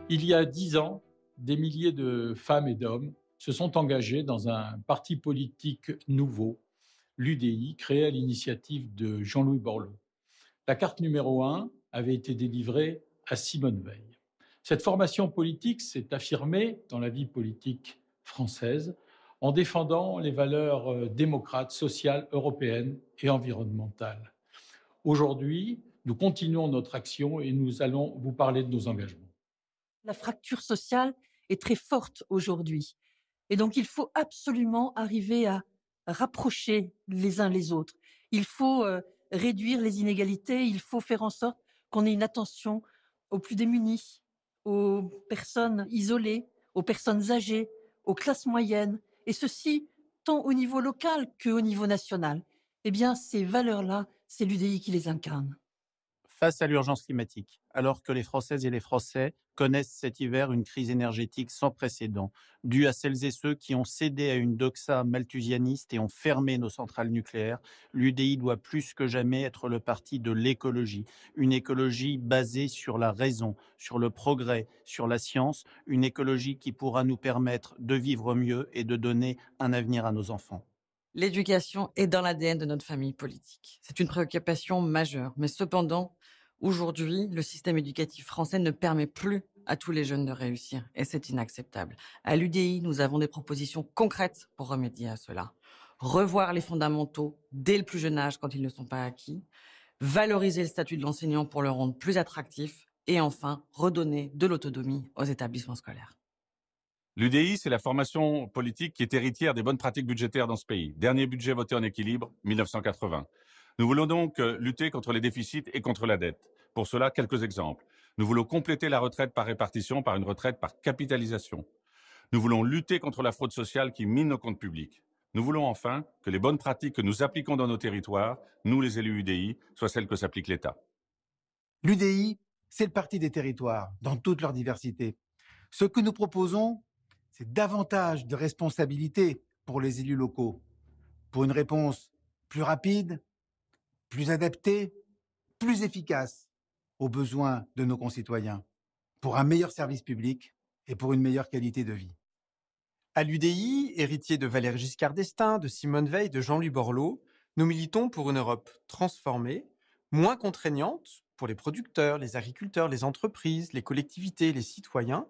Il y a 10 ans, des milliers de femmes et d'hommes se sont engagés dans un parti politique nouveau, l'UDI, créé à l'initiative de Jean-Louis Borloo. La carte numéro 1 avait été délivrée à Simone Veil. Cette formation politique s'est affirmée dans la vie politique française en défendant les valeurs démocrates, sociales, européennes et environnementales. Aujourd'hui, nous continuons notre action et nous allons vous parler de nos engagements. La fracture sociale est très forte aujourd'hui. Et donc, il faut absolument arriver à rapprocher les uns les autres. Il faut réduire les inégalités. Il faut faire en sorte qu'on ait une attention aux plus démunis, aux personnes isolées, aux personnes âgées, aux classes moyennes. Et ceci, tant au niveau local qu'au niveau national. Eh bien, ces valeurs-là, c'est l'UDI qui les incarne. Face à l'urgence climatique, alors que les Françaises et les Français connaissent cet hiver une crise énergétique sans précédent, due à celles et ceux qui ont cédé à une doxa malthusianiste et ont fermé nos centrales nucléaires, l'UDI doit plus que jamais être le parti de l'écologie, une écologie basée sur la raison, sur le progrès, sur la science, une écologie qui pourra nous permettre de vivre mieux et de donner un avenir à nos enfants. L'éducation est dans l'ADN de notre famille politique. C'est une préoccupation majeure. Mais cependant, aujourd'hui, le système éducatif français ne permet plus à tous les jeunes de réussir. Et c'est inacceptable. À l'UDI, nous avons des propositions concrètes pour remédier à cela. Revoir les fondamentaux dès le plus jeune âge quand ils ne sont pas acquis. Valoriser le statut de l'enseignant pour le rendre plus attractif. Et enfin, redonner de l'autonomie aux établissements scolaires. L'UDI, c'est la formation politique qui est héritière des bonnes pratiques budgétaires dans ce pays. Dernier budget voté en équilibre, 1980. Nous voulons donc lutter contre les déficits et contre la dette. Pour cela, quelques exemples. Nous voulons compléter la retraite par répartition par une retraite par capitalisation. Nous voulons lutter contre la fraude sociale qui mine nos comptes publics. Nous voulons enfin que les bonnes pratiques que nous appliquons dans nos territoires, nous les élus UDI, soient celles que s'applique l'État. L'UDI, c'est le parti des territoires, dans toute leur diversité. Ce que nous proposons, c'est davantage de responsabilité pour les élus locaux, pour une réponse plus rapide, plus adaptée, plus efficace aux besoins de nos concitoyens, pour un meilleur service public et pour une meilleure qualité de vie. À l'UDI, héritier de Valéry Giscard d'Estaing, de Simone Veil, de Jean-Louis Borloo, nous militons pour une Europe transformée, moins contraignante pour les producteurs, les agriculteurs, les entreprises, les collectivités, les citoyens,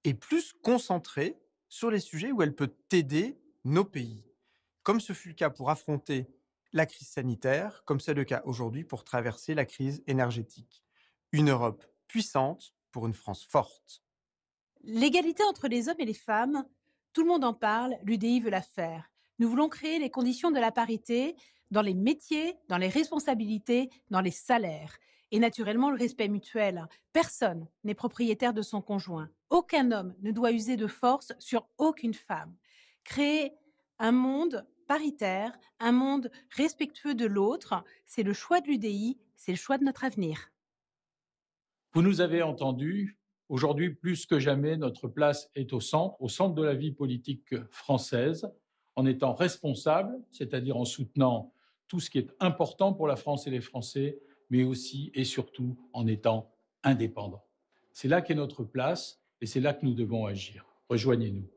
et plus concentrée sur les sujets où elle peut aider nos pays, comme ce fut le cas pour affronter la crise sanitaire, comme c'est le cas aujourd'hui pour traverser la crise énergétique. Une Europe puissante pour une France forte. L'égalité entre les hommes et les femmes, tout le monde en parle, l'UDI veut la faire. Nous voulons créer les conditions de la parité dans les métiers, dans les responsabilités, dans les salaires. Et naturellement, le respect mutuel. Personne n'est propriétaire de son conjoint. Aucun homme ne doit user de force sur aucune femme. Créer un monde paritaire, un monde respectueux de l'autre, c'est le choix de l'UDI, c'est le choix de notre avenir. Vous nous avez entendus. Aujourd'hui, plus que jamais, notre place est au centre de la vie politique française, en étant responsable, c'est-à-dire en soutenant tout ce qui est important pour la France et les Français, mais aussi et surtout en étant indépendant. C'est là qu'est notre place et c'est là que nous devons agir. Rejoignez-nous.